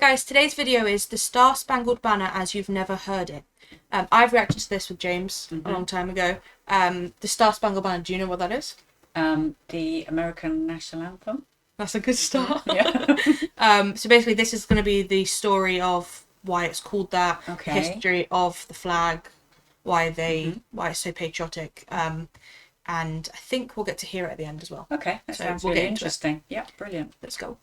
guys, today's video is the Star Spangled Banner as you've never heard it. I've reacted to this with James a long time ago. The Star Spangled Banner, do you know what that is? The American national anthem. That's a good start. Yeah. So basically this is going to be the story of why it's called that, Okay. history of the flag, why it's so patriotic, and I think we'll get to hear it at the end as well. Okay, that So sounds we'll really get into it. interesting. Yeah, brilliant. Let's go.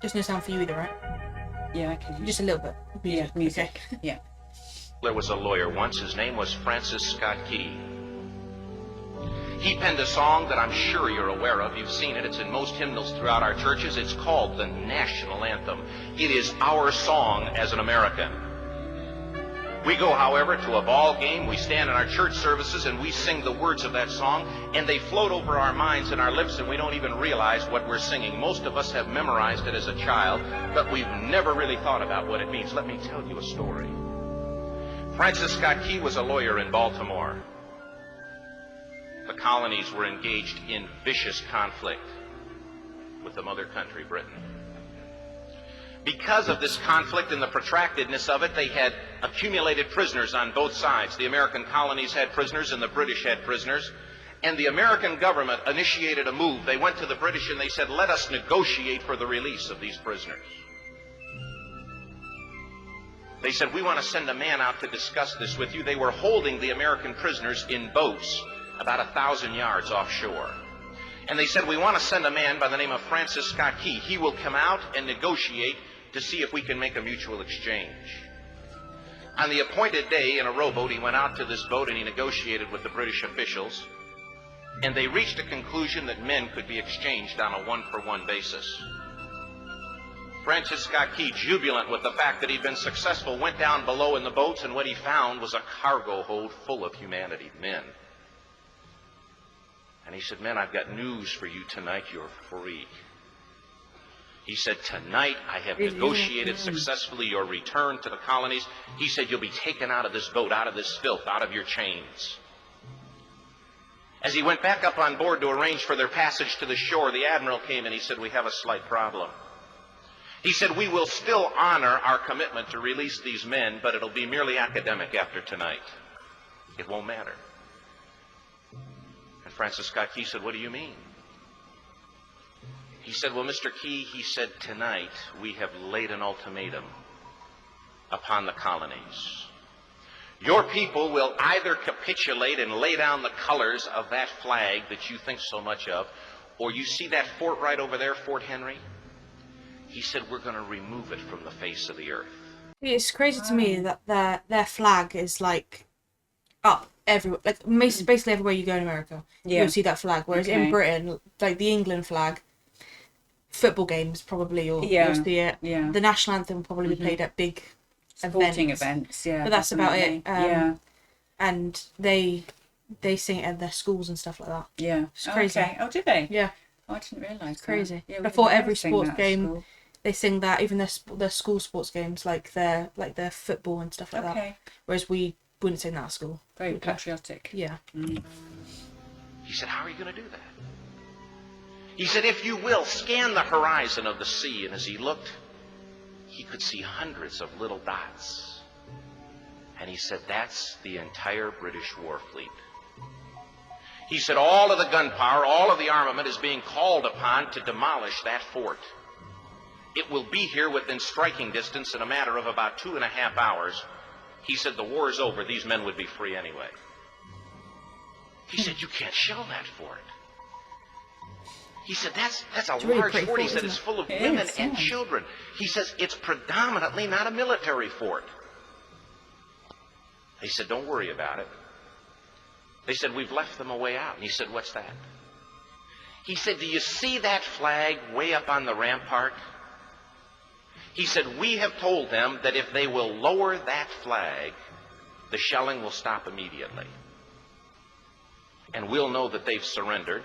There's no sound for you either, right? Yeah, I can hear. Just a little bit. Yeah, music. Okay. Yeah. There was a lawyer once. His name was Francis Scott Key. He penned a song that I'm sure you're aware of. You've seen it. It's in most hymnals throughout our churches. It's called the national anthem. It is our song as an American. We go, however, to a ball game. We stand in our church services and we sing the words of that song, and they float over our minds and our lips, and we don't even realize what we're singing. Most of us have memorized it as a child, but we've never really thought about what it means. Let me tell you a story. Francis Scott Key was a lawyer in Baltimore. The colonies were engaged in vicious conflict with the mother country, Britain. Because of this conflict and the protractedness of it, they had accumulated prisoners on both sides. The American colonies had prisoners and the British had prisoners. And the American government initiated a move. They went to the British and they said, let us negotiate for the release of these prisoners. They said, we want to send a man out to discuss this with you. They were holding the American prisoners in boats about 1,000 yards offshore. And they said, we want to send a man by the name of Francis Scott Key. He will come out and negotiate to see if we can make a mutual exchange. On the appointed day in a rowboat, he went out to this boat and he negotiated with the British officials. And they reached a conclusion that men could be exchanged on a one-for-one basis. Francis Scott Key, jubilant with the fact that he'd been successful, went down below in the boats, and what he found was a cargo hold full of humanity, men. And he said, men, I've got news for you tonight. You're free. He said, tonight I have negotiated successfully your return to the colonies. He said, you'll be taken out of this boat, out of this filth, out of your chains. As he went back up on board to arrange for their passage to the shore, the admiral came and he said, we have a slight problem. He said, we will still honor our commitment to release these men, but it'll be merely academic after tonight. It won't matter. And Francis Scott Key said, what do you mean? He said, well, Mr. Key, he said, tonight we have laid an ultimatum upon the colonies. Your people will either capitulate and lay down the colors of that flag that you think so much of, or you see that fort right over there, Fort Henry? He said, we're going to remove it from the face of the earth. It's crazy to me that their flag is like up everywhere, like basically everywhere you go in America, you'll see that flag. Whereas in Britain, like the England flag, football games probably, or you'll see it. Yeah. The national anthem will probably be played at big sporting events. Yeah, but that's definitely. about it. And they sing it at their schools and stuff like that. Yeah, it's crazy. Okay. Oh, did they? Yeah. Oh, I didn't realise. It's crazy. Yeah, before every sports game, they sing that. Even their school sports games, like their football and stuff like that. Whereas we wouldn't sing that at school. Very patriotic. Yeah. He said, how are you going to do that? He said, if you will, scan the horizon of the sea. And as he looked, he could see hundreds of little dots. And he said, that's the entire British war fleet. He said, all of the gunpowder, all of the armament is being called upon to demolish that fort. It will be here within striking distance in a matter of about 2.5 hours. He said, the war is over. These men would be free anyway. He said, you can't shell that fort. He said, that's a large fort. He said, it's full of women and children. He says, it's predominantly not a military fort. He said, don't worry about it. They said, we've left them a way out. And he said, what's that? He said, do you see that flag way up on the rampart? He said, we have told them that if they will lower that flag, the shelling will stop immediately. And we'll know that they've surrendered,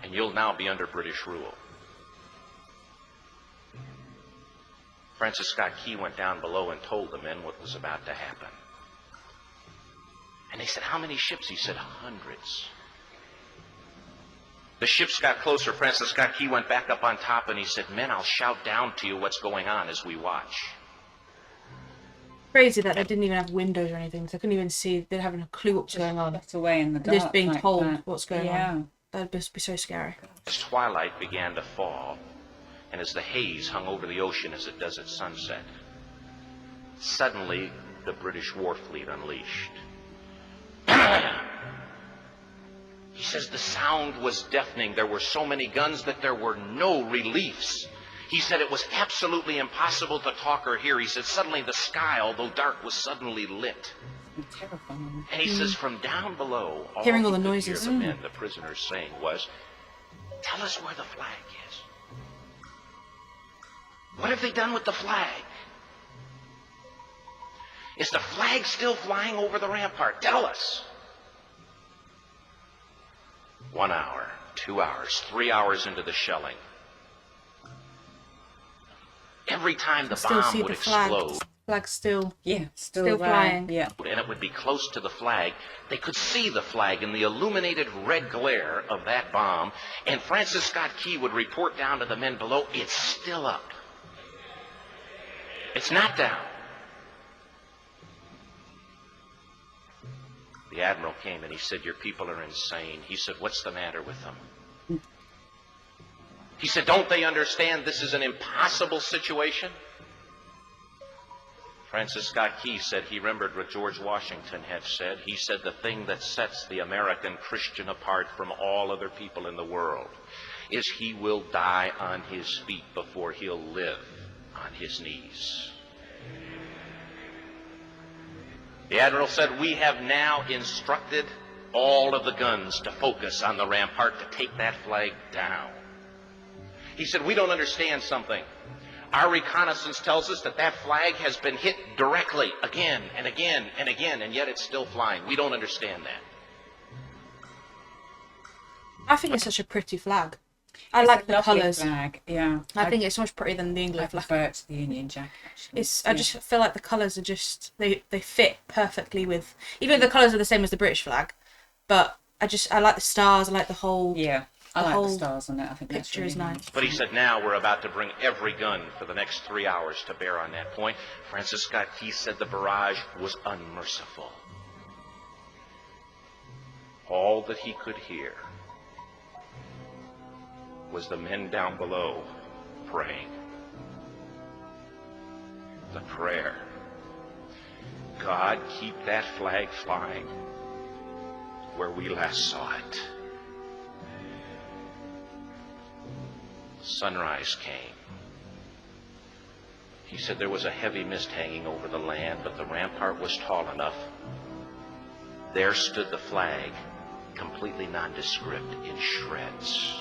and you'll now be under British rule. Francis Scott Key went down below and told the men what was about to happen. they said, how many ships? He said, hundreds. The ships got closer. Francis Scott Key went back up on top and he said, men, I'll shout down to you what's going on as we watch. Crazy that they didn't even have windows or anything. So they couldn't even see. They didn't have a clue what's going on. Just away in the dark. Just being like told that. what's going on. That'd just be so scary. As twilight began to fall, and as the haze hung over the ocean as it does at sunset, suddenly the British war fleet unleashed. He says the sound was deafening. There were so many guns that there were no reliefs. He said it was absolutely impossible to talk or hear. He said suddenly the sky, although dark, was suddenly lit. Terrifying. And he says from down below, hearing all the he could noises. hear the men, the prisoners, saying was, tell us where the flag is. What have they done with the flag? Is the flag still flying over the rampart? Tell us. 1 hour, 2 hours, 3 hours into the shelling. Every time the bomb would explode, flag still still flying. Yeah. and it would be close to the flag, they could see the flag in the illuminated red glare of that bomb, and Francis Scott Key would report down to the men below, it's still up. It's not down. The admiral came and he said, your people are insane. He said, what's the matter with them? He said, don't they understand this is an impossible situation? Francis Scott Key said he remembered what George Washington had said. He said the thing that sets the American Christian apart from all other people in the world is he will die on his feet before he'll live on his knees. The admiral said, we have now instructed all of the guns to focus on the rampart to take that flag down. He said, we don't understand something. Our reconnaissance tells us that that flag has been hit directly again and again and again, and yet it's still flying. We don't understand that. I think it's such a pretty flag. I like the colours. Flag. Yeah. I think it's much prettier than the England flag. I prefer it to the Union Jack, actually. I just feel like the colours are just they fit perfectly with, even though the colours are the same as the British flag, but I like the stars. I like the whole. Yeah. I like the stars on it. I think picture really is nice. But he said, now we're about to bring every gun for the next 3 hours to bear on that point. Francis Scott Key said the barrage was unmerciful. All that he could hear was the men down below praying. The prayer. God, keep that flag flying where we last saw it. Sunrise came. He said there was a heavy mist hanging over the land, but the rampart was tall enough. There stood the flag, completely nondescript, in shreds.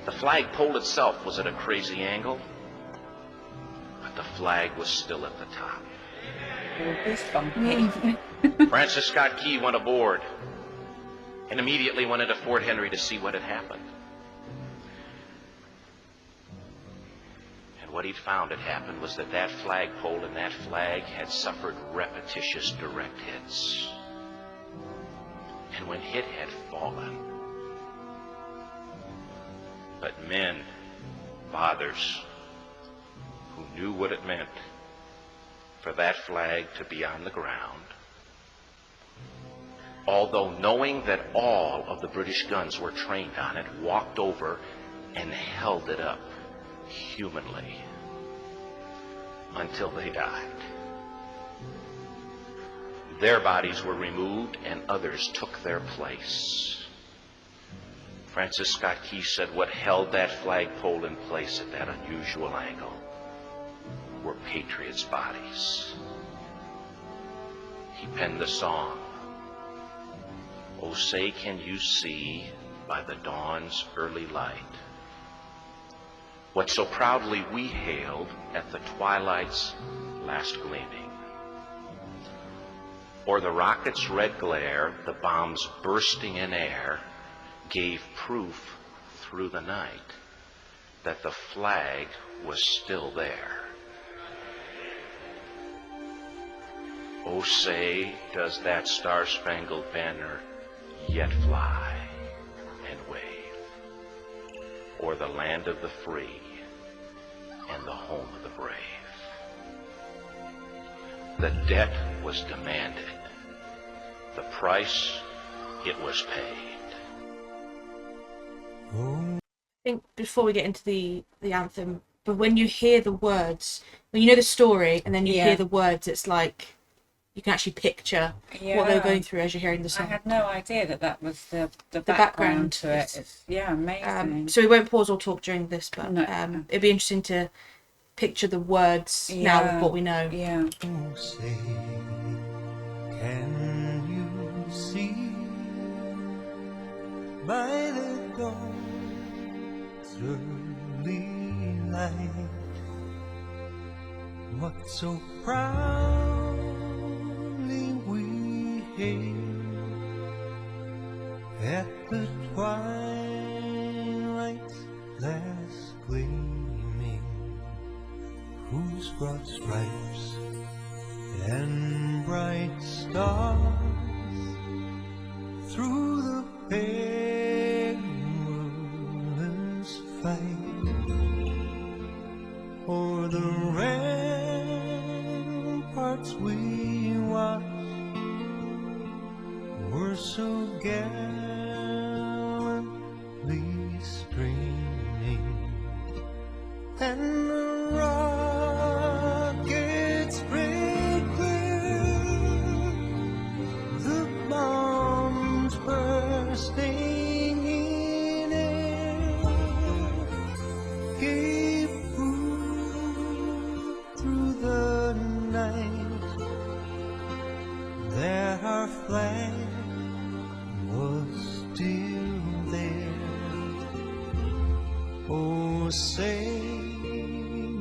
The flagpole itself was at a crazy angle, but the flag was still at the top. Francis Scott Key went aboard and immediately went into Fort Henry to see what had happened. What he'd found had happened was that that flagpole and that flag had suffered repetitious direct hits. And when hit had fallen, but men, fathers, who knew what it meant for that flag to be on the ground, although knowing that all of the British guns were trained on it, walked over and held it up humanly until they died. Their bodies were removed and others took their place. Francis Scott Key said what held that flagpole in place at that unusual angle were patriots' bodies. He penned the song, "Oh, say can you see by the dawn's early light what so proudly we hailed at the twilight's last gleaming? Or the rocket's red glare, the bombs bursting in air, gave proof through the night that the flag was still there." Oh, say, does that star-spangled banner yet fly and wave o'er the land of the free and the home of the brave? The debt was demanded. The price, it was paid. I think before we get into the anthem, but when you hear the words, when you know the story and then you hear the words, it's like you can actually picture what they're going through as you're hearing the song. I had no idea that was the background to it. It's amazing. So we won't pause or talk during this, but it'd be interesting to picture the words now with what we know. Oh, say, can you see by the dawn's early light what so proudly we hailed at the twilight's last gleaming, whose broad stripes and bright stars through the perilous fight o'er the ramparts we watched were so gallantly streaming, and the rockets spread clear, the bombs bursting in air gave proof through the night that our flag was still there. Oh, say,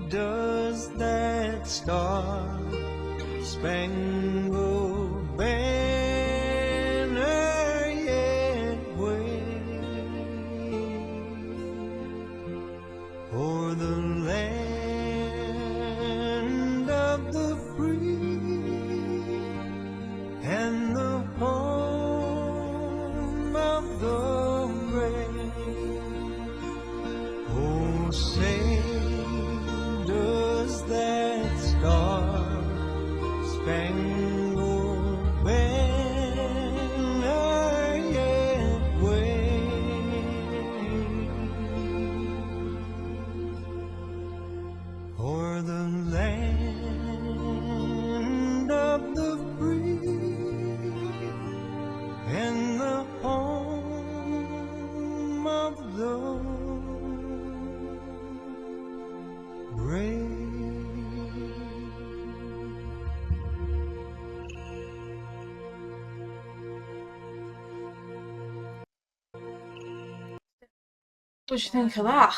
does that star-spangled banner yet wave o'er the land of the free and the home of the brave? Oh, say, does that star-spangled banner yet wave o'er the land of the free and the home of the brave? What do you think of that?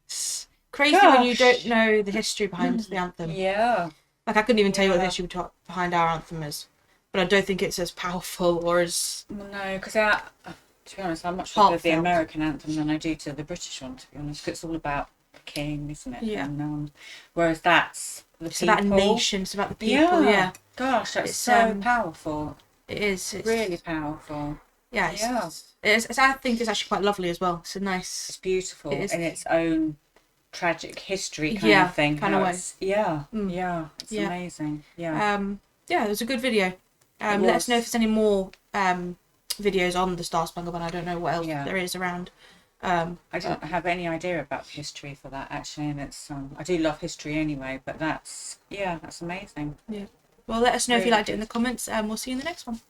It's crazy when you don't know the history behind the anthem. Yeah. Like, I couldn't even tell you what the history behind our anthem is, but I don't think it's as powerful or as... No, because to be honest, I'm much more of the American anthem than I do to the British one, to be honest, because it's all about the king, isn't it? Yeah. And, whereas that's the people. It's about a nation, it's about the people, yeah. Gosh, that's so powerful. It is. It's really powerful. Yeah, it's, I think it's actually quite lovely as well. It's a nice... It's beautiful in its own tragic history kind of thing. Kind of way. Yeah, it's amazing. Yeah, it was a good video. Let us know if there's any more videos on the Star Spangled Banner. I don't know what else there is around. I don't have any idea about the history for that actually, and it's I do love history anyway, but that's amazing. Yeah. Well, let us know if you liked it in the comments, and we'll see you in the next one.